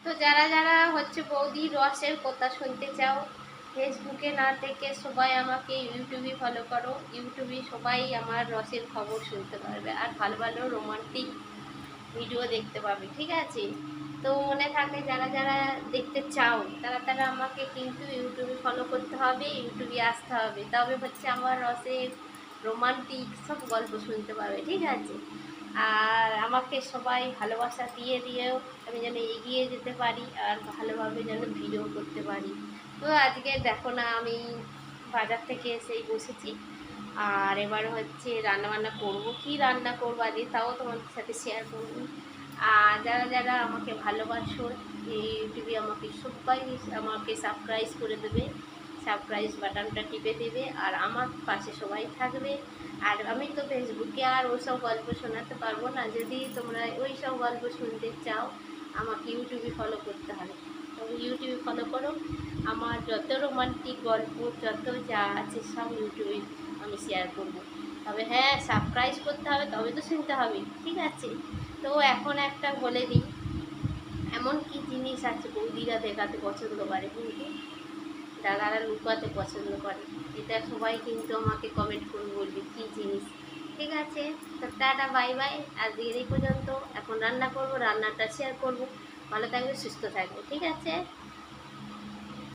তো যারা যারা হচ্ছে বৌদি রসের কথা শুনতে চাও, ফেসবুকে না থেকে সবাই আমাকে ইউটিউবে ফলো করো। ইউটিউবে সবাই আমার রসের খবর শুনতে পারবে, আর ভালো ভালো রোমান্টিক ভিডিও দেখতে পাবে, ঠিক আছে? তো মনে থাকে যারা যারা দেখতে চাও তারা তারা আমাকে কিন্তু ইউটিউবে ফলো করতে হবে, ইউটিউবে আসতে হবে, তবে হচ্ছে আমার রসের রোমান্টিক সব গল্প শুনতে পাবে, ঠিক আছে? আর আমাকে সবাই ভালোবাসা দিয়ে দিয়েও আমি যেন এগিয়ে যেতে পারি আর ভালোভাবে যেন ভিডিও করতে পারি। তো আজকে দেখো না, আমি বাজার থেকে এসেই বসেছি, আর এবার হচ্ছে রান্নাবান্না করব। কি রান্না করবো আজকে তাও তোমাদের সাথে শেয়ার করব। আর যারা যারা আমাকে ভালোবাসো এই ইউটিউবে আমাকে সবাই আমাকে সাবস্ক্রাইব করে দেবে, সাবস্ক্রাইব বাটনটা টিপে দেবে, আর আমার পাশে সবাই থাকবে। আর আমি তো ফেসবুকে আর ওইসব গল্প শোনাতে পারবো না, যদি তোমরা ওই সব গল্প শুনতে চাও আমাকে ইউটিউবে ফলো করতে হবে। তো ইউটিউবে ফলো করো, আমার যত রোমান্টিক গল্প যত যা আছে সব ইউটিউবে আমি শেয়ার করব। তবে হ্যাঁ, সাবস্ক্রাইব করতে হবে, তবে তো শুনতে হবে, ঠিক আছে? তো এখন একটা বলে দিই, এমন কি জিনিস আছে বৌদিরা দেখাতে পছন্দ করে কিন্তু দাদারা লুকাতে পছন্দ করে? এটা সবাই কিন্তু আমাকে কমেন্ট করে বলবে কী জিনিস। ঠিক আছে, তো টাটা বাই বাই, আজকের এই পর্যন্ত। এখন রান্না করব, রান্নাটা শেয়ার করব। ভালো থাকবে, সুস্থ থাকবে, ঠিক আছে?